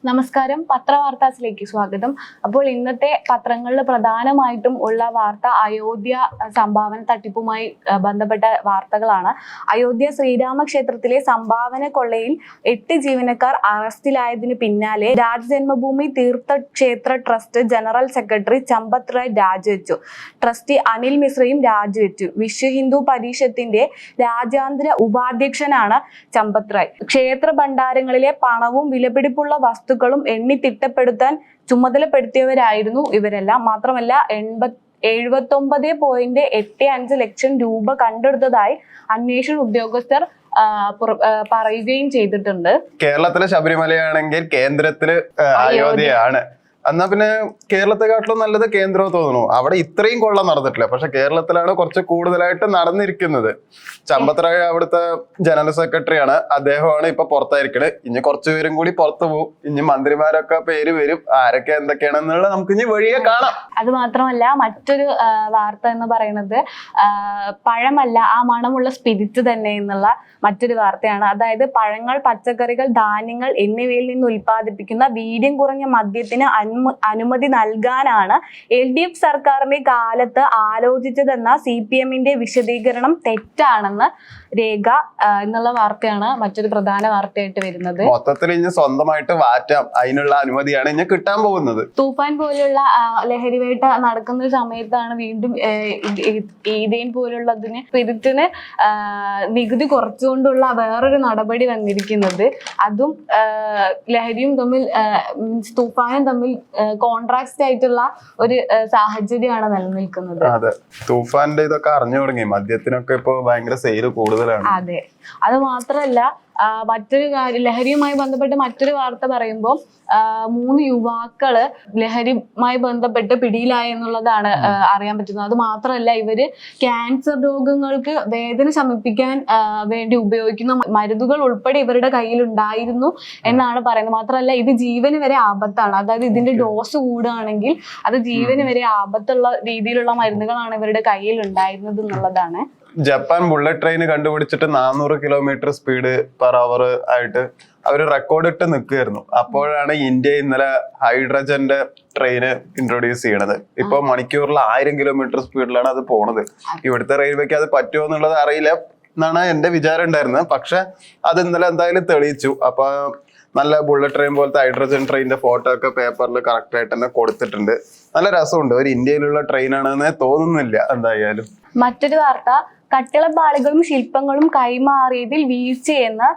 നമസ്കാരം, പത്രവാർത്താസിലേക്ക് സ്വാഗതം. അപ്പോൾ ഇന്നത്തെ പത്രങ്ങളിൽ പ്രധാനമായിട്ടും ഉള്ള വാർത്ത അയോധ്യ സംഭാവന തട്ടിപ്പുമായി ബന്ധപ്പെട്ട വാർത്തകളാണ്. അയോധ്യ ശ്രീരാമക്ഷേത്രത്തിലെ സംഭാവന കൊള്ളയിൽ 8 ജീവനക്കാർ അറസ്റ്റിലായതിനു പിന്നാലെ Ram Janmabhoomi Teerth Kshetra trust general secretary Champat Rai രാജിവെച്ചു. ട്രസ്റ്റി അനിൽ മിശ്രയും രാജിവെച്ചു. വിശ്വ ഹിന്ദു പരിഷത്തിന്റെ രാജ്യാന്തര ഉപാധ്യക്ഷനാണ് ചമ്പത് റായ്. ക്ഷേത്ര ഭണ്ഡാരങ്ങളിലെ പണവും വിലപിടിപ്പുള്ള വസ്തുക്കളും എണ്ണി തിട്ടപ്പെടുത്താൻ ചുമതലപ്പെടുത്തിയവരായിരുന്നു ഇവരെല്ലാം. മാത്രമല്ല 79.85 ലക്ഷം രൂപ കണ്ടെടുത്തതായി അന്വേഷണ ഉദ്യോഗസ്ഥർ പറയുകയും ചെയ്തിട്ടുണ്ട്. കേരളത്തിലെ ശബരിമലയാണെങ്കിൽ കേന്ദ്രത്തില് അയോധ്യയാണ്. എന്നാ പിന്നെ കേരളത്തെക്കാട്ടിലും നല്ലത് കേന്ദ്രം തോന്നുന്നു. അവിടെ ഇത്രയും കൊള്ള നടന്നിട്ടില്ല. പക്ഷെ കേരളത്തിലാണ് കുറച്ച് കൂടുതലായിട്ട് നടന്നിരിക്കുന്നത്. ചമ്പത് റായ് അവിടുത്തെ ജനറൽ സെക്രട്ടറിയാണ്. അദ്ദേഹമാണ് ഇപ്പൊ പുറത്തായിരിക്കണത്. ഇനി കുറച്ചു പേരും കൂടി പുറത്തു പോകും. ഇനി മന്ത്രിമാരൊക്കെ പേര് വരും. ആരൊക്കെ എന്തൊക്കെയാണെന്നുള്ളത് നമുക്ക് ഇനി വഴിയെ കാണാം. അത് മാത്രമല്ല, മറ്റൊരു വാർത്ത എന്ന് പറയുന്നത് പഴമല്ല, ആ മണമുള്ള സ്പിരിറ്റ് തന്നെ എന്നുള്ള മറ്റൊരു വാർത്തയാണ്. അതായത് പഴങ്ങൾ, പച്ചക്കറികൾ, ധാന്യങ്ങൾ എന്നിവയിൽ നിന്ന് ഉൽപ്പാദിപ്പിക്കുന്ന വീര്യം കുറഞ്ഞ മദ്യത്തിന് അനുമതി നൽകാനാണ് LDF സർക്കാരിന്റെ കാലത്ത് ആലോചിച്ചതെന്ന CPMന്റെ വിശദീകരണം തെറ്റാണെന്ന് രേഖ എന്നുള്ള വാർത്തയാണ് മറ്റൊരു പ്രധാന വാർത്തയായിട്ട് വരുന്നത്. മൊത്തത്തിൽ ഇനി സ്വന്തമായിട്ട് മാറ്റാം, അതിനുള്ള അനുമതിയാണ് ഇനി കിട്ടാൻ പോകുന്നത്. തൂഫാൻ പോലുള്ള ലഹരിവേട്ട നടക്കുന്ന സമയത്താണ് വീണ്ടും ഈദേൻ പോലുള്ളതിന് സ്പിരിറ്റിന് നികുതി കുറച്ചുകൊണ്ടുള്ള വേറൊരു നടപടി വന്നിരിക്കുന്നത്. അതും ലഹരിയും തമ്മിൽ തൂഫാനും തമ്മിൽ കോൺട്രാസ്റ്റ് ആയിട്ടുള്ള ഒരു സാഹചര്യമാണ് നിലനിൽക്കുന്നത്. അതെ, തൂഫാന്റെ ഇതൊക്കെ അറിഞ്ഞു തുടങ്ങി. മദ്യത്തിനൊക്കെ ഇപ്പൊ ഭയങ്കര സെയിൽ കൂടുതലാണ്. അതെ, അത് മാത്രല്ല മറ്റൊരു കാര്യം, ലഹരിയുമായി ബന്ധപ്പെട്ട് മറ്റൊരു വാർത്ത പറയുമ്പോൾ 3 യുവാക്കള് ലഹരിയുമായി ബന്ധപ്പെട്ട് പിടിയിലായി എന്നുള്ളതാണ് അറിയാൻ പറ്റുന്നത്. അത് മാത്രമല്ല, ഇവര് ക്യാൻസർ രോഗങ്ങൾക്ക് വേദന ശമിപ്പിക്കാൻ വേണ്ടി ഉപയോഗിക്കുന്ന മരുന്നുകൾ ഉൾപ്പെടെ ഇവരുടെ കയ്യിൽ ഉണ്ടായിരുന്നു എന്നാണ് പറയുന്നത്. മാത്രമല്ല, ഇത് ജീവന് വരെ ആപത്താണ്. അതായത് ഇതിന്റെ ഡോസ് കൂടുകയാണെങ്കിൽ അത് ജീവന് വരെ ആപത്തുള്ള രീതിയിലുള്ള മരുന്നുകളാണ് ഇവരുടെ കയ്യിൽ ഉണ്ടായിരുന്നത് എന്നുള്ളതാണ്. ജപ്പാൻ ബുള്ളറ്റ് ട്രെയിൻ കണ്ടുപിടിച്ചിട്ട് 400 കിലോമീറ്റർ സ്പീഡ് പെർ അവർ ആയിട്ട് അവര് റെക്കോർഡ് ഇട്ട് നിൽക്കുകയായിരുന്നു. അപ്പോഴാണ് ഇന്ത്യ ഇന്നലെ ഹൈഡ്രജന്റെ ട്രെയിന് ഇൻട്രൊഡ്യൂസ് ചെയ്യണത്. ഇപ്പൊ മണിക്കൂറിൽ 1000 കിലോമീറ്റർ സ്പീഡിലാണ് അത് പോണത്. ഇവിടുത്തെ റെയിൽവേക്ക് അത് പറ്റുമോ എന്നുള്ളത് അറിയില്ല എന്നാണ് എന്റെ വിചാരം ഉണ്ടായിരുന്നത്. പക്ഷെ അത് ഇന്നലെ എന്തായാലും തെളിയിച്ചു. അപ്പൊ നല്ല ബുള്ളറ്റ് ട്രെയിൻ പോലത്തെ ഹൈഡ്രജൻ ട്രെയിനിന്റെ ഫോട്ടോ ഒക്കെ പേപ്പറിൽ കറക്റ്റ് ആയിട്ട് തന്നെ കൊടുത്തിട്ടുണ്ട്. നല്ല രസമുണ്ട്. ഒരു ഇന്ത്യയിലുള്ള ട്രെയിൻ ആണെന്ന് തോന്നുന്നില്ല എന്തായാലും. മറ്റൊരു വാർത്ത, കട്ടിളപ്പാളികളും ശില്പങ്ങളും കൈമാറിയതിൽ വീഴ്ചയെന്ന്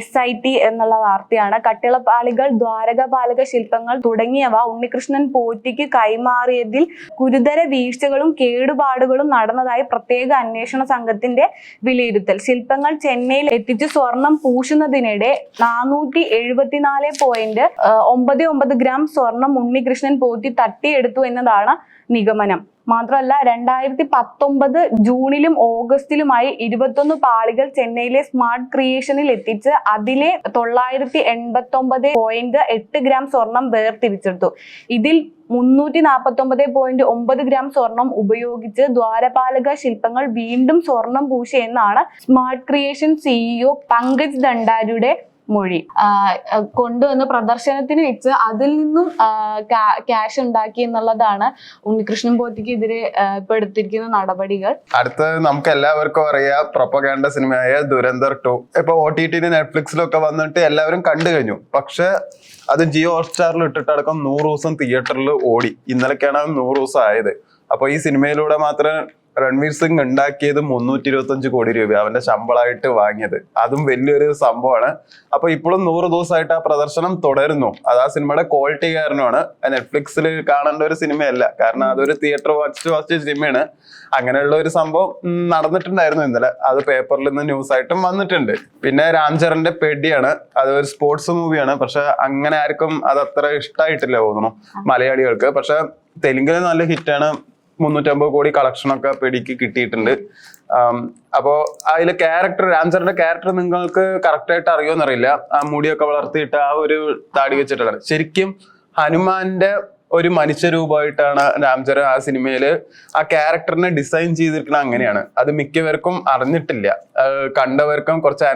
SIT എന്നുള്ള വാർത്തയാണ്. കട്ടിളപ്പാളികൾ, ദ്വാരകപാലക ശില്പങ്ങൾ തുടങ്ങിയവ ഉണ്ണികൃഷ്ണൻ പോറ്റിക്ക് കൈമാറിയതിൽ ഗുരുതര വീഴ്ചകളും കേടുപാടുകളും നടന്നതായി പ്രത്യേക അന്വേഷണ സംഘത്തിന്റെ വിലയിരുത്തൽ. ശില്പങ്ങൾ ചെന്നൈയിൽ എത്തിച്ച് സ്വർണം പൂശുന്നതിനിടെ 474.99 ഗ്രാം സ്വർണം ഉണ്ണികൃഷ്ണൻ പോറ്റി തട്ടിയെടുത്തു എന്നതാണ് നിഗമനം. മാത്രമല്ല, 2019 ജൂണിലും ഓഗസ്റ്റിലുമായി 21 പാളികൾ ചെന്നൈയിലെ സ്മാർട്ട് ക്രിയേഷനിൽ എത്തിച്ച് അതിലെ 989.8 ഗ്രാം സ്വർണം വേർതിരിച്ചെടുത്തു. ഇതിൽ 349.9 ഗ്രാം സ്വർണം ഉപയോഗിച്ച് ദ്വാരപാലക ശില്പങ്ങൾ വീണ്ടും സ്വർണം പൂശി എന്നാണ് സ്മാർട്ട് ക്രിയേഷൻ CEO പങ്കജ് ദണ്ഡാരിയുടെ മൊഴി. കൊണ്ടുവന്ന് പ്രദർശനത്തിന് വെച്ച് അതിൽ നിന്നും ക്യാഷ് ഉണ്ടാക്കി എന്നുള്ളതാണ് ഉണ്ണികൃഷ്ണൻ പോറ്റിക്കെതിരെ ഇപ്പൊ എടുത്തിരിക്കുന്ന നടപടികൾ. അടുത്തത് നമുക്ക് എല്ലാവർക്കും അറിയാം, പ്രൊപ്പഗാൻഡ സിനിമയായ ദുരന്തർ 2 ഇപ്പൊ OTT നെറ്റ്ഫ്ലിക്സിലൊക്കെ വന്നിട്ട് എല്ലാവരും കണ്ടു കഴിഞ്ഞു. പക്ഷെ അത് ജിയോ ഹോട്ട്സ്റ്റാറിൽ ഇട്ടിട്ടടക്കം 100 ദിവസം തിയേറ്ററിൽ ഓടി. ഇന്നലെക്കാണ് 100 ദിവസം ആയത്. അപ്പൊ ഈ സിനിമയിലൂടെ മാത്രം രൺവീർ സിംഗ് ഉണ്ടാക്കിയത് 325 കോടി രൂപ അവന്റെ ശമ്പളമായിട്ട് വാങ്ങിയത്. അതും വലിയൊരു സംഭവമാണ്. അപ്പൊ ഇപ്പോഴും 100 ദിവസമായിട്ട് ആ പ്രദർശനം തുടരുന്നു. അത് ആ സിനിമയുടെ ക്വാളിറ്റി കാരണമാണ്. നെറ്റ്ഫ്ലിക്സിൽ കാണേണ്ട ഒരു സിനിമയല്ല, കാരണം അതൊരു തിയേറ്റർ വാച്ച് സിനിമയാണ്. അങ്ങനെയുള്ള ഒരു സംഭവം നടന്നിട്ടുണ്ടായിരുന്നു ഇന്നലെ. അത് പേപ്പറിൽ നിന്ന് ന്യൂസ് ആയിട്ടും വന്നിട്ടുണ്ട്. പിന്നെ രാംചരന്റെ പെഡിയാണ്. അതൊരു സ്പോർട്സ് മൂവിയാണ്. പക്ഷെ അങ്ങനെ ആർക്കും അത് അത്ര ഇഷ്ടമായിട്ടില്ല തോന്നുന്നു മലയാളികൾക്ക്. പക്ഷെ തെലുങ്കില് നല്ല ഹിറ്റാണ്. 350 കോടി കളക്ഷനൊക്കെ പെടിക്ക് കിട്ടിയിട്ടുണ്ട്. അപ്പോ അതിലെ ക്യാരക്ടർ, രാംചരന്റെ ക്യാരക്ടർ നിങ്ങൾക്ക് കറക്റ്റ് ആയിട്ട് അറിയുമെന്നറിയില്ല. ആ മുടിയൊക്കെ വളർത്തിയിട്ട് ആ ഒരു താടി വെച്ചിട്ടാണ്. ശരിക്കും ഹനുമാന്റെ ഒരു മനുഷ്യരൂപമായിട്ടാണ് രാംചരൻ ആ സിനിമയില് ആ ക്യാരക്ടറിനെ ഡിസൈൻ ചെയ്തിരിക്കുന്നത്. അങ്ങനെയാണ്. അത് മിക്കവർക്കും അറിഞ്ഞിട്ടില്ല. കണ്ടവർക്കും കുറച്ച്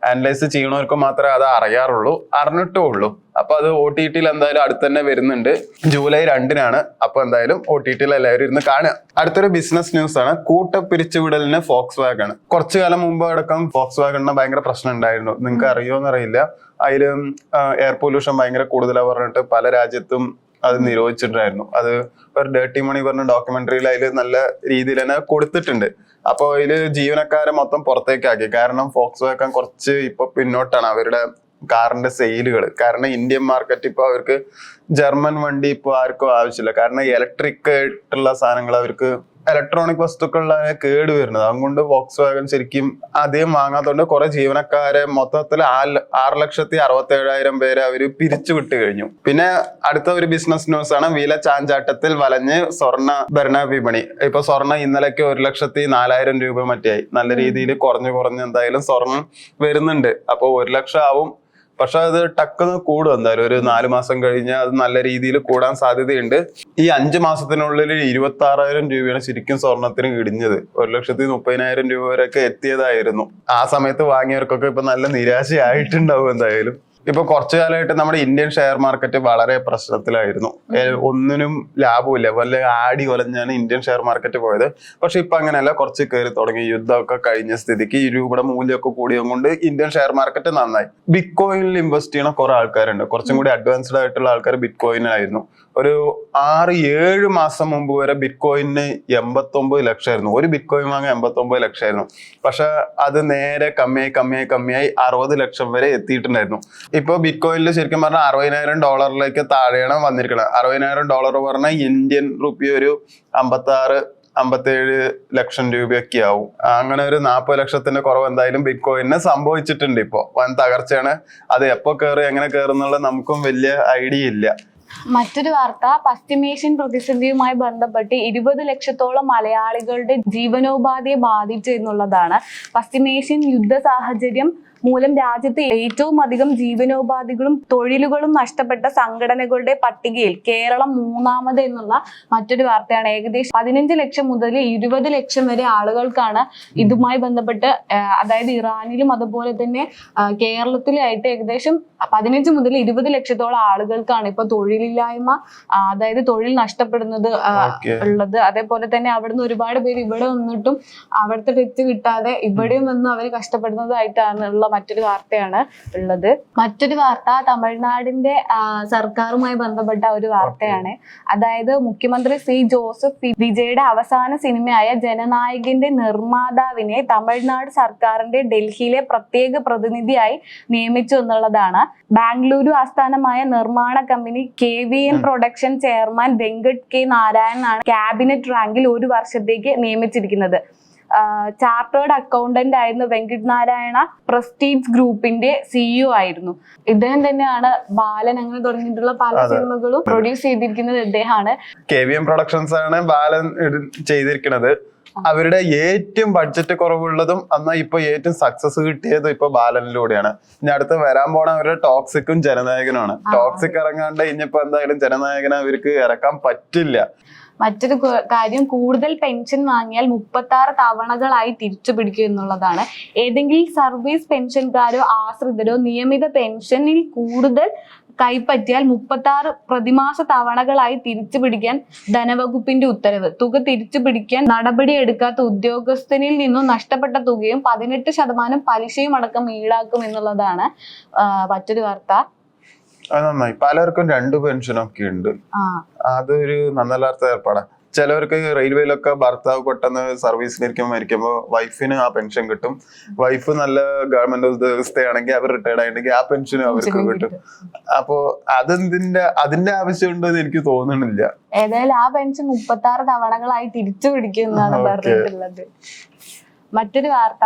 അനലൈസ് ചെയ്യണവർക്ക് മാത്രമേ അത് അറിയാറുള്ളൂ, അറിഞ്ഞിട്ടേ ഉള്ളൂ. അപ്പൊ അത് OTT എന്തായാലും അടുത്ത് തന്നെ വരുന്നുണ്ട്, ജൂലൈ 2-നാണ്. അപ്പൊ എന്തായാലും OTT എല്ലാവരും ഇരുന്ന് കാണുക. അടുത്തൊരു ബിസിനസ് ന്യൂസ് ആണ്. കൂട്ട പിരിച്ചുവിടലിന് ഫോക്സ് വാഗൺ. കുറച്ചു കാലം മുമ്പ് അടക്കം ഫോക്സ് വാഗണിന് ഭയങ്കര പ്രശ്നം ഉണ്ടായിരുന്നു. നിങ്ങൾക്ക് അറിയോന്ന് അറിയില്ല. അതിലും എയർ പൊല്യൂഷൻ ഭയങ്കര കൂടുതലാണ് പറഞ്ഞിട്ട് പല രാജ്യത്തും അത് നിരോധിച്ചിട്ടുണ്ടായിരുന്നു. അത് ഒരു ഡേർട്ടി മണി പറഞ്ഞ ഡോക്യുമെന്ററിയിൽ അതിൽ നല്ല രീതിയിൽ തന്നെ കൊടുത്തിട്ടുണ്ട്. അപ്പൊ അതില് ജീവനക്കാരെ മൊത്തം പുറത്തേക്കാക്കി. കാരണം ഫോക്സ് വാഗൺ കുറച്ച് ഇപ്പൊ പിന്നോട്ടാണ് അവരുടെ കാറിന്റെ സെയിലുകൾ. കാരണം ഇന്ത്യൻ മാർക്കറ്റ് ഇപ്പൊ അവർക്ക് ജർമ്മൻ വണ്ടി ഇപ്പൊ ആർക്കും ആവശ്യമില്ല. കാരണം ഇലക്ട്രിക് ആയിട്ടുള്ള സാധനങ്ങൾ അവർക്ക് ഇലക്ട്രോണിക് വസ്തുക്കളിലാണ് കേട് വരുന്നത്. അതുകൊണ്ട് ഫോക്സ് വാഗൺ ശരിക്കും അധികം വാങ്ങാത്തതുകൊണ്ട് കുറെ ജീവനക്കാരെ മൊത്തത്തിൽ 6,67,000 പേരെ അവര് പിരിച്ചു വിട്ട് കഴിഞ്ഞു. പിന്നെ അടുത്ത ഒരു ബിസിനസ് ന്യൂസ് ആണ്. വില ചാഞ്ചാട്ടത്തിൽ വലഞ്ഞ് സ്വർണ്ണ ഭരണ വിപണി. ഇപ്പൊ സ്വർണ്ണ ഇന്നലേക്ക് 1,04,000 രൂപ മറ്റേയായി. നല്ല രീതിയിൽ കുറഞ്ഞ് എന്തായാലും സ്വർണം വരുന്നുണ്ട്. അപ്പൊ 1 ലക്ഷം ആവും. പക്ഷെ അത് ടക്കെന്ന് കൂടും. എന്തായാലും ഒരു 4 മാസം കഴിഞ്ഞാൽ അത് നല്ല രീതിയിൽ കൂടാൻ സാധ്യതയുണ്ട്. ഈ 5 മാസത്തിനുള്ളിൽ 26,000 രൂപയാണ് ശരിക്കും സ്വർണത്തിന് ഇടിഞ്ഞത്. 1,30,000 രൂപ വരെയൊക്കെ എത്തിയതായിരുന്നു. ആ സമയത്ത് വാങ്ങിയവർക്കൊക്കെ ഇപ്പൊ നല്ല നിരാശയായിട്ടുണ്ടാവും എന്തായാലും. ഇപ്പൊ കുറച്ചു കാലമായിട്ട് നമ്മുടെ ഇന്ത്യൻ ഷെയർ മാർക്കറ്റ് വളരെ പ്രശ്നത്തിലായിരുന്നു. ഒന്നിനും ലാഭമില്ല, വല്ല ആടി കൊലഞ്ഞാണ് ഇന്ത്യൻ ഷെയർ മാർക്കറ്റ് പോയത്. പക്ഷെ ഇപ്പൊ അങ്ങനെയല്ല, കുറച്ച് കയറി തുടങ്ങി. യുദ്ധമൊക്കെ കഴിഞ്ഞ സ്ഥിതിക്ക് ഈ രൂപയുടെ മൂല്യമൊക്കെ കൂടിയത് കൊണ്ട് ഇന്ത്യൻ ഷെയർ മാർക്കറ്റ് നന്നായി. ബിറ്റ് കോയിനിൽ ഇൻവെസ്റ്റ് ചെയ്യണ കുറെ ആൾക്കാരുണ്ട്. കുറച്ചും കൂടി അഡ്വാൻസ്ഡ് ആയിട്ടുള്ള ആൾക്കാർ ബിറ്റ് കോയിനായിരുന്നു. ഒരു 6-7 മാസം മുമ്പ് വരെ ബിറ്റ് കോയിന് 89 ലക്ഷമായിരുന്നു. ഒരു ബിറ്റ് കോയിൻ വാങ്ങാൻ 89 ലക്ഷമായിരുന്നു. പക്ഷെ അത് നേരെ കമ്മിയായി 60 ലക്ഷം വരെ എത്തിയിട്ടുണ്ടായിരുന്നു. ഇപ്പൊ ബിറ്റ് കോയിനിൽ ശരിക്കും പറഞ്ഞാൽ $60,000 താഴെയാണ് വന്നിരിക്കുന്നത്. $60,000 പറഞ്ഞാൽ ഇന്ത്യൻ റുപ്പി ഒരു 56-57 ലക്ഷം രൂപയൊക്കെ ആവും. അങ്ങനെ ഒരു 40 ലക്ഷത്തിന്റെ കുറവ് എന്തായാലും ബിറ്റ് കോയിന് സംഭവിച്ചിട്ടുണ്ട്. ഇപ്പൊ വൻ തകർച്ചയാണ്. അത് എപ്പോ കയറി എങ്ങനെ കയറുന്നുള്ള നമുക്കും വലിയ ഐഡിയ ഇല്ല. മറ്റൊരു വാർത്ത, പശ്ചിമേഷ്യൻ പ്രതിസന്ധിയുമായി ബന്ധപ്പെട്ട് 20 ലക്ഷത്തോളം മലയാളികളുടെ ജീവനോപാധിയെ ബാധിച്ചു എന്നുള്ളതാണ്. പശ്ചിമേഷ്യൻ യുദ്ധ സാഹചര്യം മൂലം രാജ്യത്ത് ഏറ്റവും അധികം ജീവനോപാധികളും തൊഴിലുകളും നഷ്ടപ്പെട്ട സംഘടനകളുടെ പട്ടികയിൽ കേരളം 3ാമത് എന്നുള്ള മറ്റൊരു വാർത്തയാണ്. ഏകദേശം 15 ലക്ഷം മുതൽ 20 ലക്ഷം വരെ ആളുകൾക്കാണ് ഇതുമായി ബന്ധപ്പെട്ട്, അതായത് ഇറാനിലും അതുപോലെ തന്നെ കേരളത്തിലായിട്ട് ഏകദേശം 15 മുതൽ 20 ലക്ഷത്തോളം ആളുകൾക്കാണ് ഇപ്പൊ തൊഴിലില്ലായ്മ, അതായത് തൊഴിൽ നഷ്ടപ്പെടുന്നത് ഉള്ളത്. അതേപോലെ തന്നെ അവിടുന്ന് ഒരുപാട് പേര് ഇവിടെ വന്നിട്ടും അവിടുത്തെ ടച്ച് കിട്ടാതെ ഇവിടെയും വന്ന് അവർ കഷ്ടപ്പെടുന്നതായിട്ടാണ് ഉള്ള മറ്റൊരു വാർത്തയാണ് ഉള്ളത്. മറ്റൊരു വാർത്ത തമിഴ്നാടിന്റെ സർക്കാരുമായി ബന്ധപ്പെട്ട ഒരു വാർത്തയാണ്. അതായത് മുഖ്യമന്ത്രി ശ്രീ ജോസഫ് വിജയുടെ അവസാന സിനിമയായ ജനനായകന്റെ നിർമ്മാതാവിനെ തമിഴ്നാട് സർക്കാരിന്റെ ഡൽഹിയിലെ പ്രത്യേക പ്രതിനിധിയായി നിയമിച്ചു എന്നുള്ളതാണ്. ബാംഗ്ലൂരു ആസ്ഥാനമായ നിർമ്മാണ company KVN production chairman Venkat K നാരായണനാണ് ക്യാബിനറ്റ് റാങ്കിൽ 1 വർഷത്തേക്ക് നിയമിച്ചിരിക്കുന്നത്. ചാർട്ടേഡ് അക്കൗണ്ടന്റ് ആയിരുന്നു വെങ്കട് നാരായണ. പ്രസ്റ്റീജ് ഗ്രൂപ്പിന്റെ CEO ആയിരുന്നു. ഇദ്ദേഹം തന്നെയാണ് ബാലൻ അങ്ങനെ തുടങ്ങിയിട്ടുള്ള പല സിനിമകളും പ്രൊഡ്യൂസ് ചെയ്തിരിക്കുന്നത് ഇദ്ദേഹമാണ്. KVN പ്രൊഡക്ഷൻസ് ആണ് ബാലൻ ചെയ്തിരിക്കുന്നത്. അവരുടെ ഏറ്റവും ബഡ്ജറ്റ് കുറവുള്ളതും എന്നാൽ ഇപ്പൊ ഏറ്റവും സക്സസ് കിട്ടിയതും ഇപ്പൊ ബാലനിലൂടെയാണ്. ഇനി അടുത്ത് വരാൻ പോണ അവരുടെ ടോക്സിക്കും ജനനായകനുമാണ്. ടോക്സിക് ഇറങ്ങാണ്ട് ഇനിയിപ്പോ എന്തായാലും ജനനായകനെ അവർക്ക് ഇറക്കാൻ പറ്റില്ല. മറ്റൊരു കാര്യം, കൂടുതൽ പെൻഷൻ വാങ്ങിയാൽ 36 തവണകളായി തിരിച്ചു പിടിക്കും എന്നുള്ളതാണ്. ഏതെങ്കിലും സർവീസ് പെൻഷൻകാരോ ആശ്രിതരോ നിയമിത പെൻഷനിൽ കൂടുതൽ കൈപ്പറ്റിയാൽ 36 പ്രതിമാസ തവണകളായി തിരിച്ചു പിടിക്കാൻ ധനവകുപ്പിന്റെ ഉത്തരവ്. തുക തിരിച്ചു പിടിക്കാൻ നടപടിയെടുക്കാത്ത ഉദ്യോഗസ്ഥനിൽ നിന്നും നഷ്ടപ്പെട്ട തുകയും 18% പലിശയും അടക്കം ഈടാക്കും എന്നുള്ളതാണ് മറ്റൊരു വാർത്ത. അത് നന്നായി. പലർക്കും 2 പെൻഷനൊക്കെ ഉണ്ട്. അതൊരു നന്നല്ലാത്ത ഏർപ്പാടാ. ചിലവർക്ക് റെയിൽവേയിലൊക്കെ ഭർത്താവ് പെട്ടെന്ന് സർവീസിലിരിക്കുമ്പോൾ മരിക്കുമ്പോൾ വൈഫിന് ആ പെൻഷൻ കിട്ടും. വൈഫ് നല്ല ഗവൺമെന്റ് ഉദ്യോഗസ്ഥയാണെങ്കിൽ അവർ റിട്ടയർഡ് ആയിട്ടുണ്ടെങ്കിൽ ആ പെൻഷനും അവർക്ക് കിട്ടും. അപ്പോ അതിന്റെ ആവശ്യമുണ്ടെന്ന് എനിക്ക് തോന്നുന്നില്ല. ഏതായാലും ആ പെൻഷൻ 36 തവണകളായി തിരിച്ചു പിടിക്കും എന്നാണ് പറഞ്ഞിട്ടുള്ളത്. മറ്റൊരു വാർത്ത,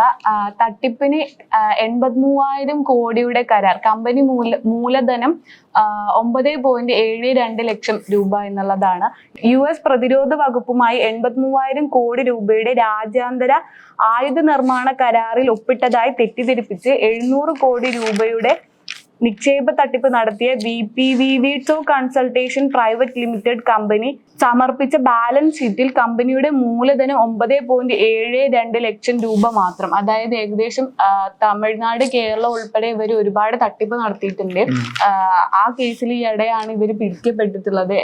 തട്ടിപ്പിന് 83,000 കോടിയുടെ കരാർ. കമ്പനി മൂലധനം 9.72 ലക്ഷം രൂപ എന്നുള്ളതാണ്. US പ്രതിരോധ വകുപ്പുമായി 83,000 കോടി രൂപയുടെ രാജ്യാന്തര ആയുധ നിർമ്മാണ കരാറിൽ ഒപ്പിട്ടതായി തെറ്റിദ്ധരിപ്പിച്ച് 700 കോടി രൂപയുടെ നിക്ഷേപ തട്ടിപ്പ് നടത്തിയ VPVVTO consultation private limited company സമർപ്പിച്ച ബാലൻസ് ഷീറ്റിൽ കമ്പനിയുടെ മൂലധനം 9.72 ലക്ഷം രൂപ മാത്രം. അതായത് ഏകദേശം തമിഴ്നാട്, കേരളം ഉൾപ്പെടെ ഇവർ ഒരുപാട് തട്ടിപ്പ് നടത്തിയിട്ടുണ്ട്. ആ കേസിൽ ഈ ഇടയാണ് ഇവർ പിടിക്കപ്പെട്ടിട്ടുള്ളത്.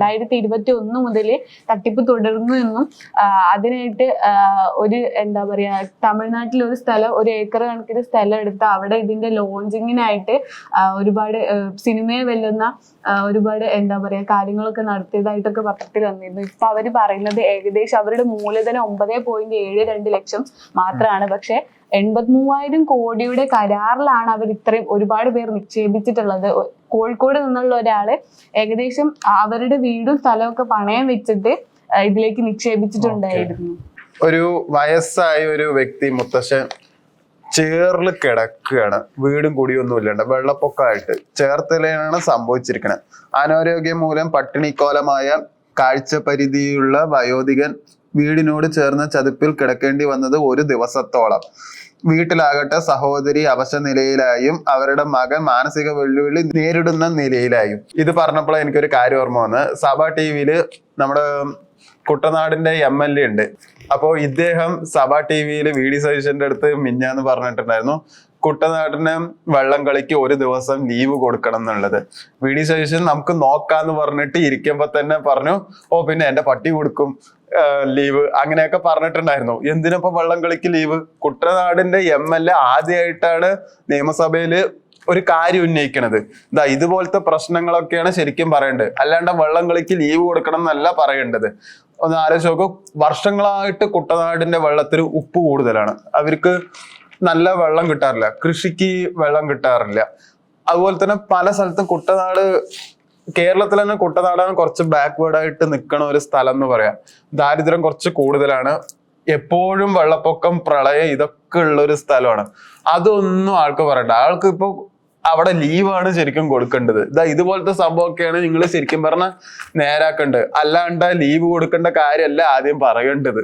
2021 മുതൽ തട്ടിപ്പ് തുടർന്നു എന്നും അതിനായിട്ട് ഒരു എന്താ പറയാ തമിഴ്നാട്ടിൽ ഒരു സ്ഥലം, 1 ഏക്കർ കണക്കിന് സ്ഥലം എടുത്ത് അവിടെ ഇതിന്റെ ലോഞ്ചിങ്ങിനായിട്ട് ഒരുപാട് സിനിമയെ വെല്ലുന്ന ഒരുപാട് എന്താ പറയാ കാര്യങ്ങളൊക്കെ നടത്തിയതായിട്ടൊക്കെ പത്രത്തിൽ വന്നിരുന്നു. ഇപ്പൊ അവര് പറയുന്നത് ഏകദേശം അവരുടെ മൂലധനം 9.72 ലക്ഷം മാത്രമാണ്. പക്ഷെ 83,000 കോടിയുടെ കരാറിലാണ് അവർ ഇത്രയും ഒരുപാട് പേർ നിക്ഷേപിച്ചിട്ടുള്ളത്. കോഴിക്കോട് നിന്നുള്ള ഒരാള് ഏകദേശം അവരുടെ വീടും സ്ഥലമൊക്കെ പണയം വെച്ചിട്ട് ഇതിലേക്ക് നിക്ഷേപിച്ചിട്ടുണ്ടായിരുന്നു. ഒരു വയസ്സായ ഒരു വ്യക്തി, മുത്തശ്ശൻ ചേറിൽ കിടക്കുകയാണ്, വീടും കുടിയൊന്നും ഇല്ലാണ്ട്, വെള്ളപ്പൊക്കമായിട്ട് ചേർത്തലയാണ് സംഭവിച്ചിരിക്കുന്നത്. അനാരോഗ്യം മൂലം പട്ടിണിക്കോലമായ കാഴ്ചപരിധിയുള്ള വയോധികൻ വീടിനോട് ചേർന്ന ചതുപ്പിൽ കിടക്കേണ്ടി വന്നത് 1 ദിവസത്തോളം. വീട്ടിലാകട്ടെ സഹോദരി അവശ നിലയിലായും അവരുടെ മകൻ മാനസിക വെല്ലുവിളി നേരിടുന്ന നിലയിലായും. ഇത് പറഞ്ഞപ്പോൾ എനിക്കൊരു കാര്യം ഓർമ്മ വന്ന്, സഭ TV നമ്മുടെ കുട്ടനാടിന്റെ MLA ഉണ്ട്. അപ്പോൾ ഇദ്ദേഹം സഭ TV VD സതീശന്റെ അടുത്ത് മിഞ്ഞാന്ന് പറഞ്ഞിട്ടുണ്ടായിരുന്നു കുട്ടനാടിന് വള്ളം കളിക്ക് 1 ദിവസം ലീവ് കൊടുക്കണം എന്നുള്ളത്. VD സതീശൻ നമുക്ക് നോക്കാന്ന് പറഞ്ഞിട്ട് ഇരിക്കുമ്പോ തന്നെ പറഞ്ഞു, പിന്നെ എന്റെ പട്ടി കൊടുക്കും ലീവ്, അങ്ങനെയൊക്കെ പറഞ്ഞിട്ടുണ്ടായിരുന്നു. എന്തിനപ്പോ വള്ളം കളിക്ക് ലീവ്? കുട്ടനാടിന്റെ MLA ആദ്യമായിട്ടാണ് നിയമസഭയില് ഒരു കാര്യം ഉന്നയിക്കണത്. ഇതുപോലത്തെ പ്രശ്നങ്ങളൊക്കെയാണ് ശരിക്കും പറയേണ്ടത്, അല്ലാണ്ട് വള്ളം കളിക്ക് ലീവ് കൊടുക്കണം എന്നല്ല പറയേണ്ടത്. ഒന്ന് ആലോചിച്ച് നോക്കൂ, വർഷങ്ങളായിട്ട് കുട്ടനാടിന്റെ വെള്ളത്തിന് ഉപ്പ് കൂടുതലാണ്, അവർക്ക് നല്ല വെള്ളം കിട്ടാറില്ല, കൃഷിക്ക് വെള്ളം കിട്ടാറില്ല. അതുപോലെ തന്നെ പല സ്ഥലത്തും കുട്ടനാട്, കേരളത്തിൽ തന്നെ കുട്ടനാടാണ് കുറച്ച് ബാക്ക്വേർഡ് ആയിട്ട് നിൽക്കണ ഒരു സ്ഥലം എന്ന് പറയാം. ദാരിദ്ര്യം കുറച്ച് കൂടുതലാണ്, എപ്പോഴും വെള്ളപ്പൊക്കം, പ്രളയം ഇതൊക്കെ ഉള്ള ഒരു സ്ഥലമാണ്. അതൊന്നും ആൾക്ക് പറയണ്ട, ആൾക്ക് ഇപ്പൊ അവിടെ ലീവാണ് ശരിക്കും കൊടുക്കേണ്ടത്. ഇതുപോലത്തെ സംഭവമൊക്കെയാണ് നിങ്ങൾ ശരിക്കും പറഞ്ഞാൽ നേരാക്കേണ്ടത്, അല്ലാണ്ട് ലീവ് കൊടുക്കേണ്ട കാര്യമല്ല ആദ്യം പറയേണ്ടത്.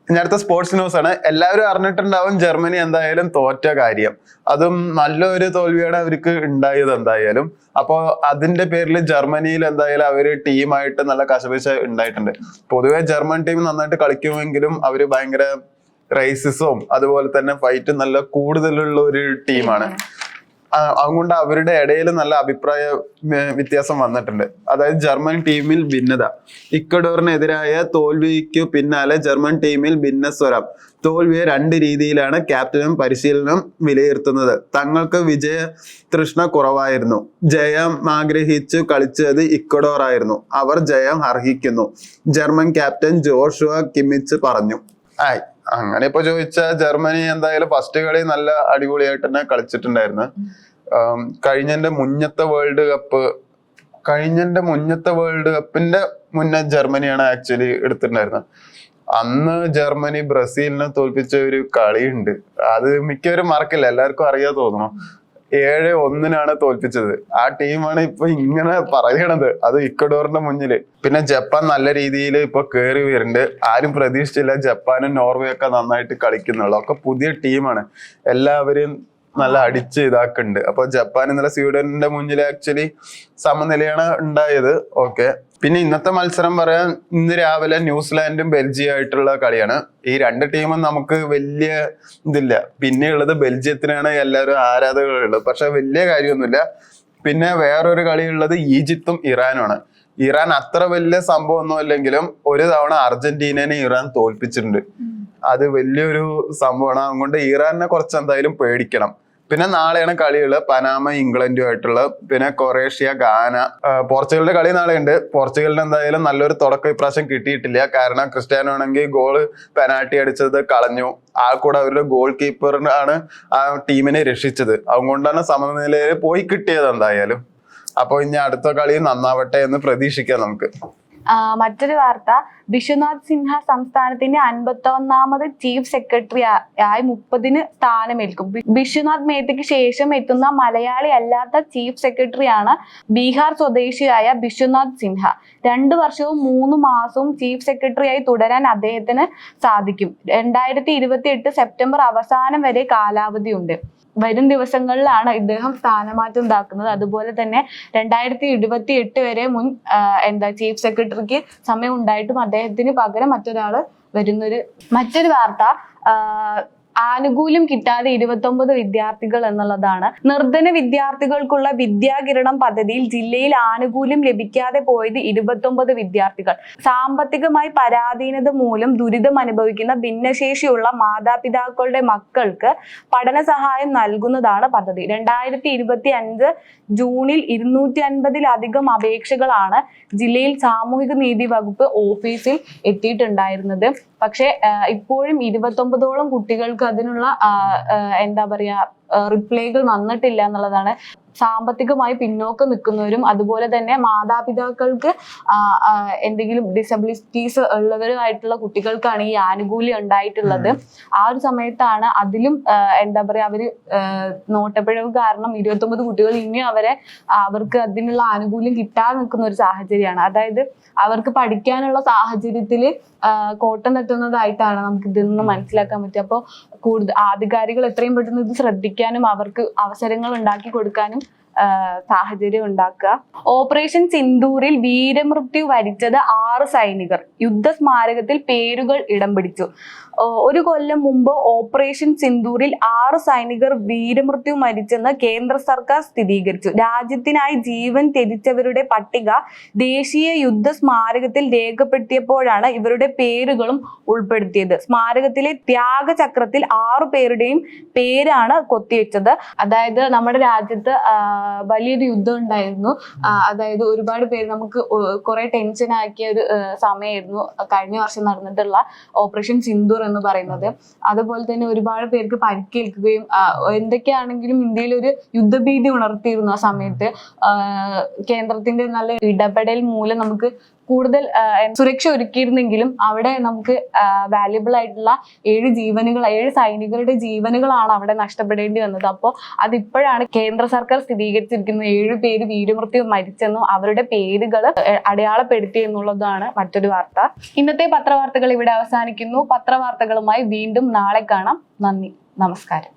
ഇനി അടുത്ത സ്പോർട്സ് ന്യൂസ് ആണ്. എല്ലാവരും അറിഞ്ഞിട്ടുണ്ടാവും ജർമ്മനി എന്തായാലും തോറ്റ കാര്യം. അതും നല്ലൊരു തോൽവിയാണ് അവർക്ക് ഉണ്ടായത് എന്തായാലും. അപ്പോൾ അതിന്റെ പേരിൽ ജർമ്മനിയിൽ എന്തായാലും അവര് ടീമായിട്ട് നല്ല കശപിശ ഉണ്ടായിട്ടുണ്ട്. പൊതുവെ ജർമ്മൻ ടീം നന്നായിട്ട് കളിക്കുമെങ്കിലും അവര് ഭയങ്കര റേസിസവും അതുപോലെ തന്നെ ഫൈറ്റും നല്ല കൂടുതലുള്ള ഒരു ടീമാണ്. അതുകൊണ്ട് അവരുടെ ഇടയിൽ നല്ല അഭിപ്രായ വ്യത്യാസം വന്നിട്ടുണ്ട്. അതായത് ജർമ്മൻ ടീമിൽ ഭിന്നത. ഇക്വഡോറിനെതിരായ തോൽവിക്കു പിന്നാലെ ജർമ്മൻ ടീമിൽ ഭിന്നസ്വരം. തോൽവിയെ 2 രീതിയിലാണ് ക്യാപ്റ്റനും പരിശീലനം വിലയിരുത്തുന്നത്. തങ്ങൾക്ക് വിജയ തൃഷ്ണ കുറവായിരുന്നു, ജയം ആഗ്രഹിച്ചു കളിച്ചത് ഇക്വഡോർ ആയിരുന്നു, അവർ ജയം അർഹിക്കുന്നു, ജർമ്മൻ ക്യാപ്റ്റൻ ജോഷുവ കിമിച്ച് പറഞ്ഞു. അങ്ങനെ ഇപ്പൊ ചോദിച്ചാൽ ജർമ്മനി എന്തായാലും ഫസ്റ്റ് കളി നല്ല അടിപൊളിയായിട്ട് തന്നെ കളിച്ചിട്ടുണ്ടായിരുന്നു. കഴിഞ്ഞ മുന്നത്തെ വേൾഡ് കപ്പിന്റെ മുന്നേ ജർമ്മനിയാണ് ആക്ച്വലി എടുത്തിട്ടുണ്ടായിരുന്നത്. അന്ന് ജർമ്മനി ബ്രസീലിനെ തോൽപ്പിച്ച ഒരു കളിയുണ്ട്, അത് മിക്കവരും മറക്കില്ല, എല്ലാവർക്കും അറിയാൻ തോന്നുന്നു. 7-1 തോൽപ്പിച്ചത്. ആ ടീമാണ് ഇപ്പൊ ഇങ്ങനെ പറയണത്, അത് ഇക്വഡോറിന്റെ മുന്നില്. പിന്നെ ജപ്പാൻ നല്ല രീതിയിൽ ഇപ്പൊ കേറി വരുന്നുണ്ട്. ആരും പ്രതീക്ഷിച്ചില്ല ജപ്പാനും നോർവേ ഒക്കെ നന്നായിട്ട് കളിക്കുന്നുള്ളു. ഒക്കെ പുതിയ ടീമാണ്, എല്ലാവരെയും നല്ല അടിച്ച് ഇതാക്കുന്നുണ്ട്. അപ്പൊ ജപ്പാൻ ഇന്നലെ സ്വീഡന്റെ മുന്നിൽ ആക്ച്വലി സമനിലയാണ് ഉണ്ടായത്. ഓക്കെ, പിന്നെ ഇന്നത്തെ മത്സരം പറയാൻ, ഇന്ന് രാവിലെ ന്യൂസിലാൻഡും ബെൽജിയം ആയിട്ടുള്ള കളിയാണ്. ഈ 2 ടീമും നമുക്ക് വലിയ ഇതില്ല. പിന്നെയുള്ളത് ബെൽജിയത്തിനാണ് എല്ലാവരും ആരാധകരുള്ളത്, പക്ഷെ വലിയ കാര്യമൊന്നുമില്ല. പിന്നെ വേറൊരു കളിയുള്ളത് ഈജിപ്തും ഇറാനുമാണ്. ഇറാൻ അത്ര വലിയ സംഭവം ഒന്നും അല്ലെങ്കിലും ഒരു തവണ അർജന്റീനനെ ഇറാൻ തോൽപ്പിച്ചിട്ടുണ്ട്, അത് വലിയൊരു സംഭവമാണ്. അതുകൊണ്ട് ഇറാനെ കുറച്ച് എന്തായാലും പേടിക്കണം. പിന്നെ നാളെയാണ് കളികള്, പനാമ ഇംഗ്ലണ്ടും ആയിട്ടുള്ള, പിന്നെ കൊറേഷ്യ ഗാന. പോർച്ചുഗലിന്റെ കളി നാളെ ഉണ്ട്. പോർച്ചുഗലിന് എന്തായാലും നല്ലൊരു തുടക്കം ഇപ്രാവശ്യം കിട്ടിയിട്ടില്ല, കാരണം ക്രിസ്ത്യാനോ ആണെങ്കിൽ ഗോള് പെനാൽറ്റി അടിച്ചത് കളഞ്ഞു. കൂടെ അവരുടെ ഗോൾ കീപ്പറിനാണ് ആ ടീമിനെ രക്ഷിച്ചത്, അതുകൊണ്ടാണ് സമനിലയിൽ പോയി കിട്ടിയത് എന്തായാലും. അപ്പൊ ഇനി അടുത്ത കളി നന്നാവട്ടെ എന്ന് പ്രതീക്ഷിക്കാം നമുക്ക്. മറ്റൊരു വാർത്ത, ബിശ്വനാഥ് സിൻഹ സംസ്ഥാനത്തിന്റെ 51ാമത് ചീഫ് സെക്രട്ടറി ആയി 30-ന് സ്ഥാനമേൽക്കും. ബിശ്വനാഥ് മേത്തയ്ക്ക് ശേഷം എത്തുന്ന മലയാളി അല്ലാത്ത ചീഫ് സെക്രട്ടറിയാണ് ബീഹാർ സ്വദേശിയായ ബിശ്വനാഥ് സിൻഹ. 2 വർഷവും 3 മാസവും ചീഫ് സെക്രട്ടറിയായി തുടരാൻ അദ്ദേഹത്തിന് സാധിക്കും. 2028 സെപ്റ്റംബർ അവസാനം വരെ കാലാവധിയുണ്ട്. വരും ദിവസങ്ങളിലാണ് ഇദ്ദേഹം സ്ഥാനമാറ്റം ഉണ്ടാക്കുന്നത്. അതുപോലെ തന്നെ 2028 വരെ മുൻ ചീഫ് സെക്രട്ടറിക്ക് സമയം ഉണ്ടായിട്ടും അദ്ദേഹത്തിന് പകരം മറ്റൊരു വാർത്ത ആനുകൂല്യം കിട്ടാതെ 29 വിദ്യാർത്ഥികൾ എന്നുള്ളതാണ്. നിർധന വിദ്യാർത്ഥികൾക്കുള്ള വിദ്യാകിരണം പദ്ധതിയിൽ ജില്ലയിൽ ആനുകൂല്യം ലഭിക്കാതെ പോയത് 29 വിദ്യാർത്ഥികൾ. സാമ്പത്തികമായി പരാധീനത മൂലം ദുരിതം അനുഭവിക്കുന്ന ഭിന്നശേഷിയുള്ള മാതാപിതാക്കളുടെ മക്കൾക്ക് പഠന സഹായം നൽകുന്നതാണ് പദ്ധതി. 2025 ജൂണിൽ 250-ലധികം അപേക്ഷകളാണ് ജില്ലയിൽ സാമൂഹിക നീതി വകുപ്പ് ഓഫീസിൽ എത്തിയിട്ടുണ്ടായിരുന്നത്. പക്ഷേ ഇപ്പോഴും 29ഓളം കുട്ടികൾക്ക് അതിനുള്ള റിപ്ലൈകൾ വന്നിട്ടില്ല എന്നുള്ളതാണ്. സാമ്പത്തികമായി പിന്നോക്കം നിൽക്കുന്നവരും അതുപോലെ തന്നെ മാതാപിതാക്കൾക്ക് എന്തെങ്കിലും ഡിസബിലിറ്റീസ് ഉള്ളവരുമായിട്ടുള്ള കുട്ടികൾക്കാണ് ഈ ആനുകൂല്യം ഉണ്ടായിട്ടുള്ളത്. ആ ഒരു സമയത്താണ് അതിലും അവര് നോട്ടപ്പിഴവ് കാരണം 29 കുട്ടികൾ ഇനി അവർക്ക് അതിനുള്ള ആനുകൂല്യം കിട്ടാതെ നിൽക്കുന്ന ഒരു സാഹചര്യമാണ്. അതായത് അവർക്ക് പഠിക്കാനുള്ള സാഹചര്യത്തിൽ കോട്ടം തട്ടുന്നതായിട്ടാണ് നമുക്ക് ഇതിൽ നിന്ന് മനസ്സിലാക്കാൻ പറ്റുക. അപ്പോൾ കൂടുതൽ അധികാരികൾ എത്രയും പെട്ടെന്ന് ഇത് ശ്രദ്ധിക്കാനും അവർക്ക് അവസരങ്ങൾ ഉണ്ടാക്കി കൊടുക്കാനും സാഹചര്യം ഉണ്ടാക്കുക. ഓപ്പറേഷൻ സിന്ദൂറിൽ വീരമൃത്യു വരിച്ചത് 6 സൈനികർ. യുദ്ധസ്മാരകത്തിൽ പേരുകൾ ഇടം പിടിച്ചു. ഒരു കൊല്ലം മുമ്പ് ഓപ്പറേഷൻ സിന്ദൂറിൽ 6 സൈനികർ വീരമൃത്യു മരിച്ചെന്ന് കേന്ദ്ര സർക്കാർ സ്ഥിരീകരിച്ചു. രാജ്യത്തിനായി ജീവൻ ത്യജിച്ചവരുടെ പട്ടിക ദേശീയ യുദ്ധ സ്മാരകത്തിൽ രേഖപ്പെടുത്തിയപ്പോഴാണ് ഇവരുടെ പേരുകളും ഉൾപ്പെടുത്തിയത്. സ്മാരകത്തിലെ ത്യാഗചക്രത്തിൽ 6 പേരുടെയും പേരാണ് കൊത്തിവെച്ചത്. അതായത് നമ്മുടെ രാജ്യത്ത് വലിയൊരു യുദ്ധം ഉണ്ടായിരുന്നു. അതായത് ഒരുപാട് പേര് നമുക്ക് കുറെ ടെൻഷൻ ആക്കിയ ഒരു സമയമായിരുന്നു കഴിഞ്ഞ വർഷം നടന്നിട്ടുള്ള ഓപ്പറേഷൻ സിന്ദൂർ എന്ന് പറയുന്നത്. അതുപോലെ തന്നെ ഒരുപാട് പേർക്ക് പരിക്കേൽക്കുകയും എന്തൊക്കെയാണെങ്കിലും ഇന്ത്യയിൽ ഒരു യുദ്ധഭീതി ഉണർത്തിയിരുന്നു. ആ സമയത്ത് കേന്ദ്രത്തിന്റെ നല്ല ഇടപെടൽ മൂലം നമുക്ക് കൂടുതൽ സുരക്ഷ ഒരുക്കിയിരുന്നെങ്കിലും അവിടെ നമുക്ക് വാല്യുബിൾ ആയിട്ടുള്ള 7 സൈനികരുടെ ജീവനുകളാണ് അവിടെ നഷ്ടപ്പെടേണ്ടി വന്നത്. അപ്പോൾ അതിപ്പോഴാണ് കേന്ദ്ര സർക്കാർ സ്ഥിരീകരിച്ചിരിക്കുന്നത് 7 പേര് വീരമൃത്യു മരിച്ചെന്നും അവരുടെ പേരുകൾ അടയാളപ്പെടുത്തി എന്നുള്ളതാണ് മറ്റൊരു വാർത്ത. ഇന്നത്തെ പത്രവാർത്തകൾ ഇവിടെ അവസാനിക്കുന്നു. പത്രവാർത്തകളുമായി വീണ്ടും നാളെ കാണാം. നന്ദി, നമസ്കാരം.